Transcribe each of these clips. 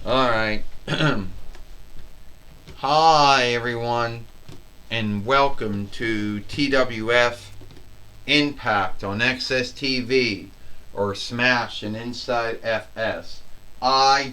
Alright. Hi, everyone, and welcome to TWF Impact on XSTV, or Smash and Inside FS.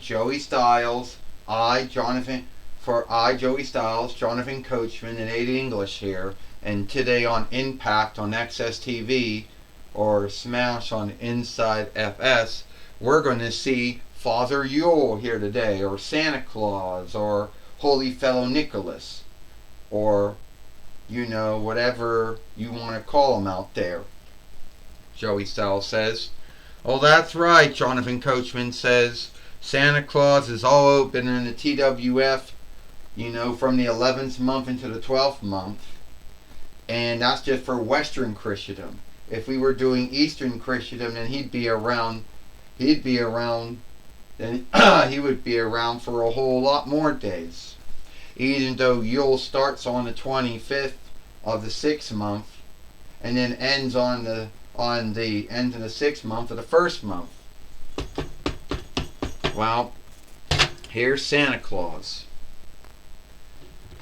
Joey Styles, Jonathan Coachman, and Ada English here, and today on Impact on XSTV, or Smash on Inside FS, we're going to see Father Yule here today, or Santa Claus, or Holy Fellow Nicholas, or whatever you want to call him out there. Joey Styles says. Oh, that's right, Jonathan Coachman says. Santa Claus is all open in the TWF, from the 11th month into the 12th month. And that's just for Western Christendom. If we were doing Eastern Christendom, then he would be around for a whole lot more days. Even though Yule starts on the 25th of the 6th month, and then ends on the end of the 6th month of the 1st month. Well, here's Santa Claus.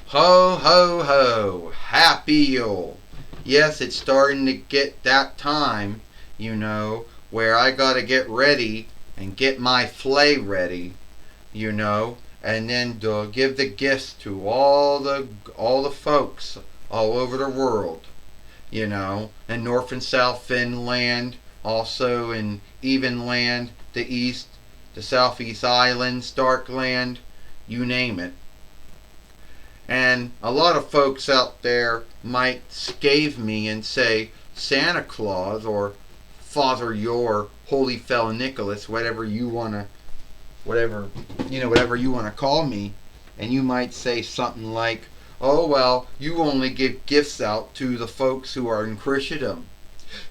Ho, ho, ho. Happy Yule. Yes, it's starting to get that time, where I gotta get ready and get my sleigh ready, and then give the gifts to all the folks all over the world, in North and South Finland, also in Evenland, the East, the Southeast Islands, Darkland, you name it. And a lot of folks out there might scathe me and say Santa Claus or Father Yule, Holy Fellow Nicholas, whatever you want to call me, and you might say something like, oh well, you only give gifts out to the folks who are in Christendom.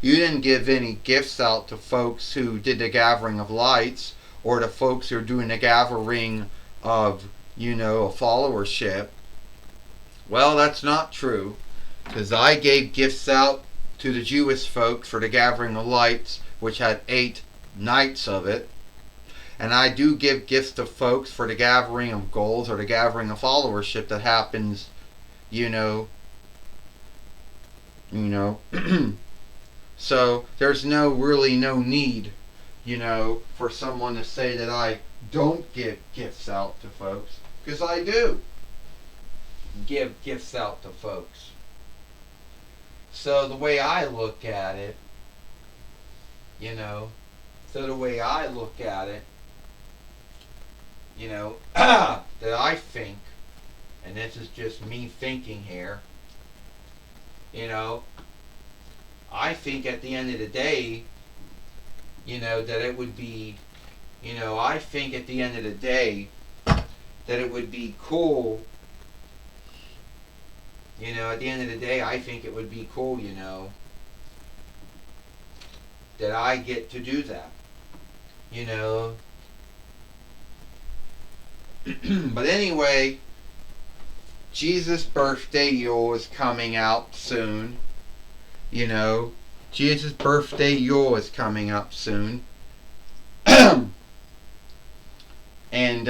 You didn't give any gifts out to folks who did the gathering of lights, or to folks who are doing the gathering of, a followership. Well, that's not true, because I gave gifts out to the Jewish folks for the gathering of lights, which had 8 nights of it. And I do give gifts to folks for the gathering of goals or the gathering of followership that happens, So there's really no need, for someone to say that I don't give gifts out to folks, because I do give gifts out to folks. So the way I look at it, that I think, and this is just me thinking here, I think at the end of the day, that it would be, I think at the end of the day, that it would be cool, at the end of the day, I think it would be cool, that I get to do that, But anyway, Jesus' birthday Yule is coming out soon, Jesus' birthday Yule is coming up soon. And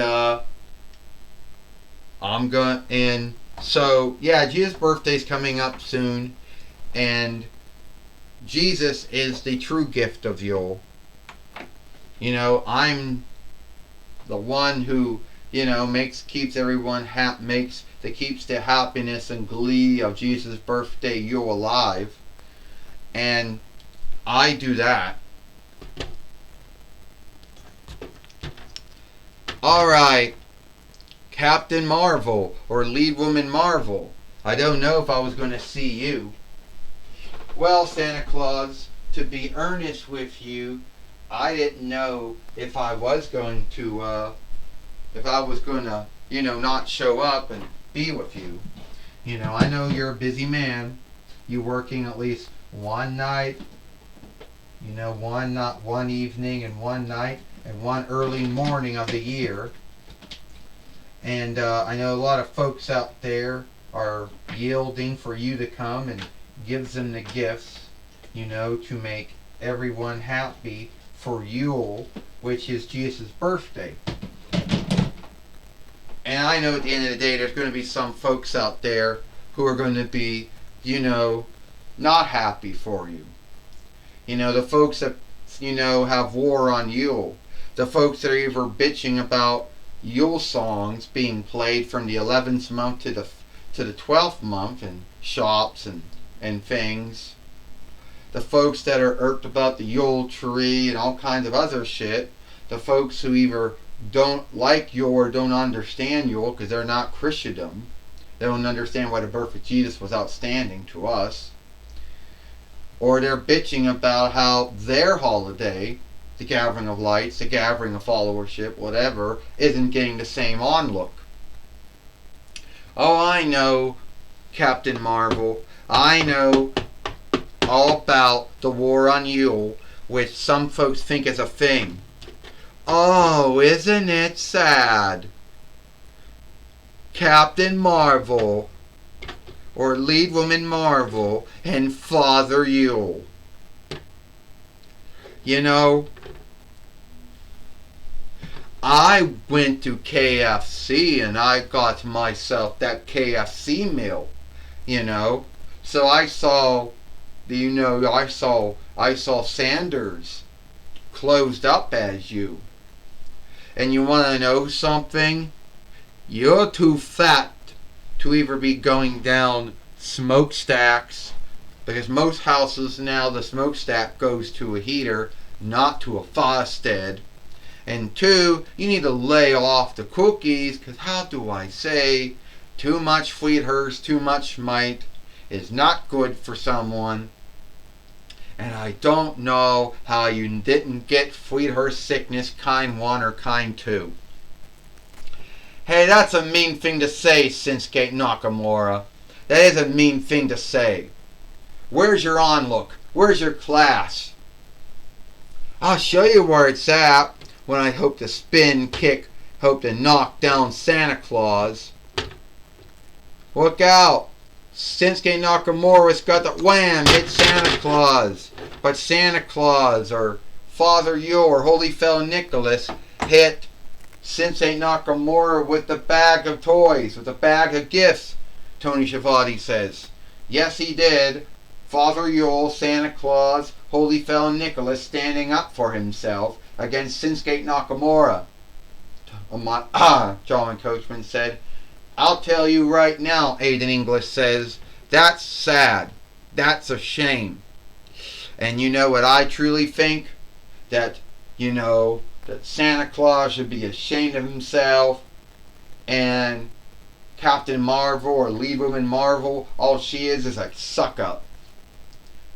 Jesus' birthday's coming up soon, and Jesus is the true gift of Yule. I'm the one who, keeps the happiness and glee of Jesus' birthday Yule alive. And I do that. Alright, Captain Marvel, or Lead Woman Marvel. I don't know if I was going to see you. Well, Santa Claus, to be earnest with you, I didn't know if I was going to, not show up and be with you. I know you're a busy man. You're working at least one night, one evening and one night and one early morning of the year. And I know a lot of folks out there are yielding for you to come and gives them the gifts, to make everyone happy for Yule, which is Jesus' birthday. And I know at the end of the day there's going to be some folks out there who are going to be, not happy for you. The folks that, have war on Yule. The folks that are either bitching about Yule songs being played from the 11th month to the 12th month in shops and things. The folks that are irked about the Yule tree and all kinds of other shit. The folks who either don't like Yule or don't understand Yule because they're not Christendom. They don't understand why the birth of Jesus was outstanding to us. Or they're bitching about how their holiday, the Gathering of Lights, the Gathering of Followership, whatever, isn't getting the same onlook. Oh, I know, Captain Marvel. I know all about the war on Yule, which some folks think is a thing. Oh, isn't it sad? Captain Marvel, or Lead Woman Marvel, and Father Yule. I went to KFC and I got myself that KFC meal, So I saw, I saw Sanders closed up as you. And you want to know something? You're too fat to either be going down smokestacks, because most houses now the smokestack goes to a heater, not to a faucet. And two, you need to lay off the cookies, because how do I say, too much Fleethurst, too much might is not good for someone. And I don't know how you didn't get Fleethurst sickness kind 1 or kind 2. Hey, that's a mean thing to say, Shinsuke Nakamura. That is a mean thing to say. Where's your onlook? Where's your class? I'll show you where it's at when I hope to spin kick, hope to knock down Santa Claus. Look out! Shinsuke Nakamura's got the wham, hit Santa Claus. But Santa Claus or Father Yule or Holy Fellow Nicholas hit Shinsuke Nakamura with the bag of toys, with the bag of gifts, Tony Schiavone says. Yes, he did. Father Yule, Santa Claus, Holy Fellow Nicholas standing up for himself against Shinsuke Nakamura. John Coachman said. I'll tell you right now, Aiden English says, that's sad. That's a shame. And you know what I truly think? That, that Santa Claus should be ashamed of himself, and Captain Marvel or Lead Woman Marvel, all she is a suck up.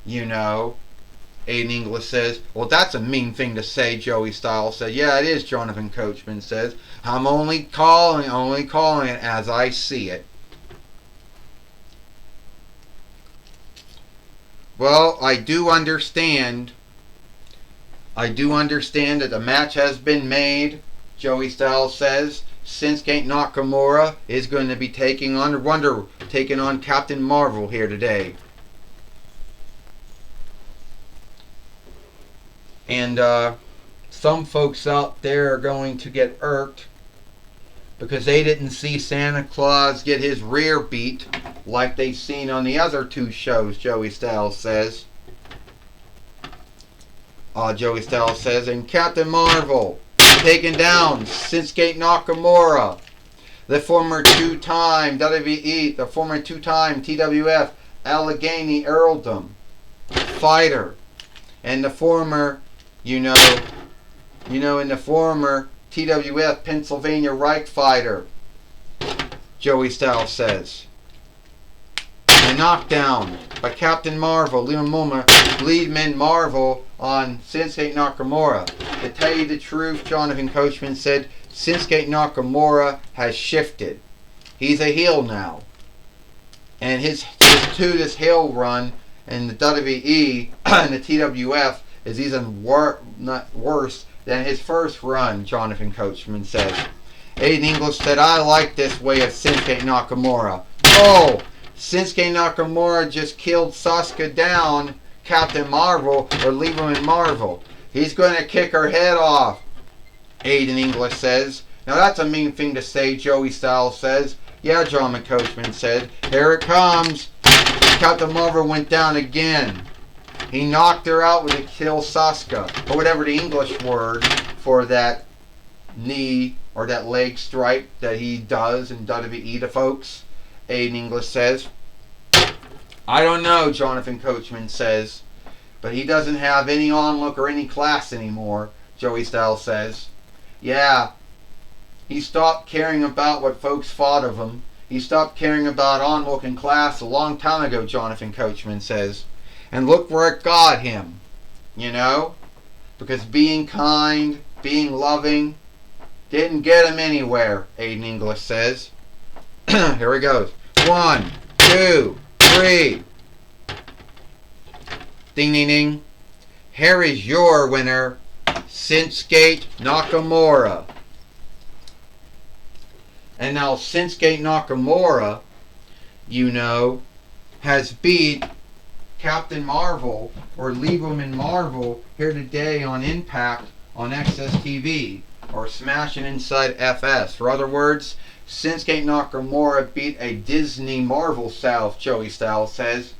Aiden English says, well, that's a mean thing to say, Joey Styles said. Yeah, it is, Jonathan Coachman says. I'm only calling it as I see it. Well, I do understand that the match has been made, Joey Styles says. Shinsuke Nakamura is going to be taking on Captain Marvel here today. And some folks out there are going to get irked because they didn't see Santa Claus get his rear beat like they've seen on the other 2 shows, Joey Styles says. Joey Styles says, and Captain Marvel taking down Shinsuke Nakamura, the former 2-time WWE, the former 2-time TWF Allegheny Earldom fighter, and the former in the former TWF Pennsylvania Reich fighter, Joey Styles says. A knockdown by Captain Marvel, Leadman Marvel on Shinsuke Nakamura. To tell you the truth, Jonathan Coachman said, Shinsuke Nakamura has shifted. He's a heel now. And his this heel run in the WWE and the TWF is even worse than his first run, Jonathan Coachman says. Aiden English said, I like this way of Shinsuke Nakamura. Oh, Shinsuke Nakamura just killed Sasuke down, Captain Marvel, or Lead Woman Marvel. He's going to kick her head off, Aiden English says. Now that's a mean thing to say, Joey Styles says. Yeah, John Coachman said. Here it comes. Captain Marvel went down again. He knocked her out with a kill Sasuke, or whatever the English word for that knee or that leg strike that he does in WWE to folks. Aiden English says. I don't know, Jonathan Coachman says. But he doesn't have any onlook or any class anymore, Joey Styles says. Yeah, he stopped caring about what folks thought of him. He stopped caring about onlook and class a long time ago, Jonathan Coachman says. And look where it got him, you know? Because being kind, being loving, didn't get him anywhere, Aiden English says. Here he goes. 1, 2, 3. Ding, ding, ding. Here is your winner, Shinsuke Nakamura. And now Shinsuke Nakamura, you know, has beat Captain Marvel, or Lieberman Marvel, here today on Impact on XS TV, or Smashing Inside FS. In other words, Shinsuke Nakamura beat a Disney Marvel South, Joey Styles says.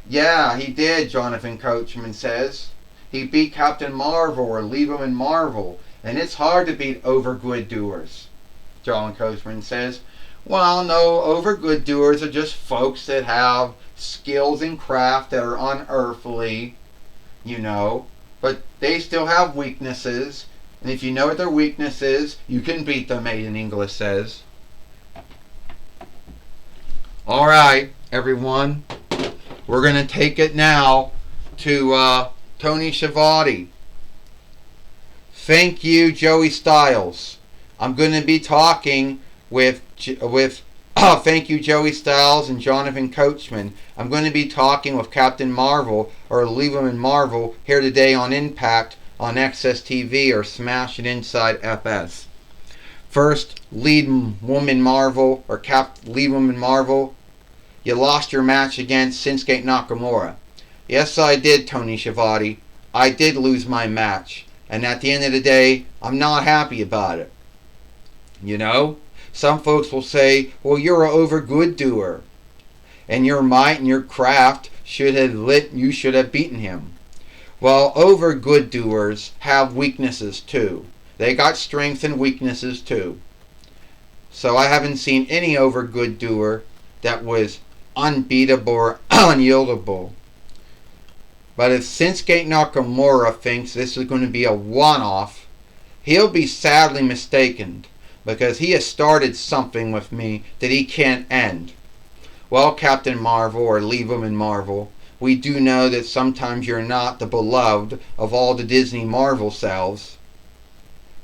Yeah, he did, Jonathan Coachman says. He beat Captain Marvel, or Lieberman Marvel, and it's hard to beat over good doers, John Coachman says. Well, no, over good doers are just folks that have skills and craft that are unearthly, you know, but they still have weaknesses, and if you know what their weakness is, you can beat them, Aiden English says. Alright, everyone, we're going to take it now to Tony Schiavone. Thank you, Joey Styles. I'm going to be talking with thank you, Joey Styles and Jonathan Coachman. I'm going to be talking with Captain Marvel, or Lieberman Marvel, here today on Impact on XS TV, or Smashing Inside FS. First, Lieberman Marvel, or Lieberman Marvel, you lost your match against Shinsuke Nakamura. Yes, I did, Tony Schiavone. I did lose my match. And at the end of the day, I'm not happy about it. You know? Some folks will say, well, you're an over good doer. And your might and your craft you should have beaten him. Well, over good doers have weaknesses too. They got strengths and weaknesses too. So I haven't seen any over good doer that was unbeatable or unyieldable. But if Shinsuke Nakamura thinks this is going to be a one-off, he'll be sadly mistaken, because he has started something with me that he can't end. Well, Captain Marvel, or Lieberman Marvel, we do know that sometimes you're not the beloved of all the Disney Marvel selves,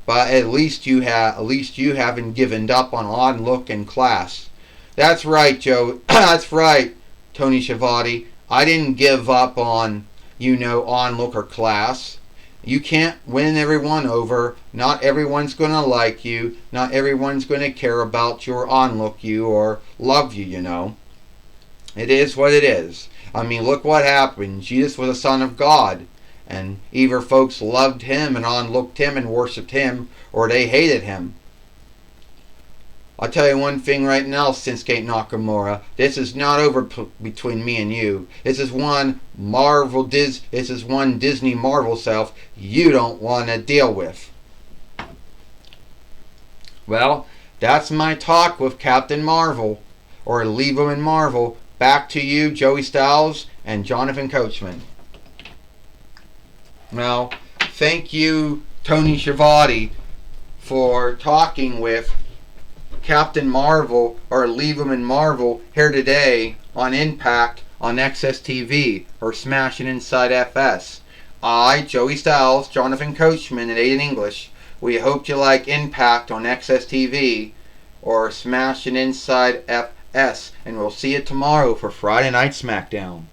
but at least you haven't given up on onlook and class. That's right, Joe. That's right, Tony Schiavone. I didn't give up on, onlook or class. You can't win everyone over. Not everyone's going to like you. Not everyone's going to care about your onlook you or love you, you know. It is what it is. I mean, look what happened. Jesus was a son of God. And either folks loved him and onlooked him and worshipped him, or they hated him. I'll tell you one thing right now, Shinsuke Nakamura. This is not over between me and you. This is one Disney Marvel self you don't want to deal with. Well, that's my talk with Captain Marvel, or Lieberman Marvel. Back to you, Joey Styles and Jonathan Coachman. Well, thank you, Tony Schiavone, for talking with Captain Marvel, or Lieberman Marvel, here today on Impact on XS TV, or Smashing Inside FS. I, Joey Styles, Jonathan Coachman, and Aiden English, we hope you like Impact on XS TV, or Smashing Inside FS, and we'll see you tomorrow for Friday Night SmackDown.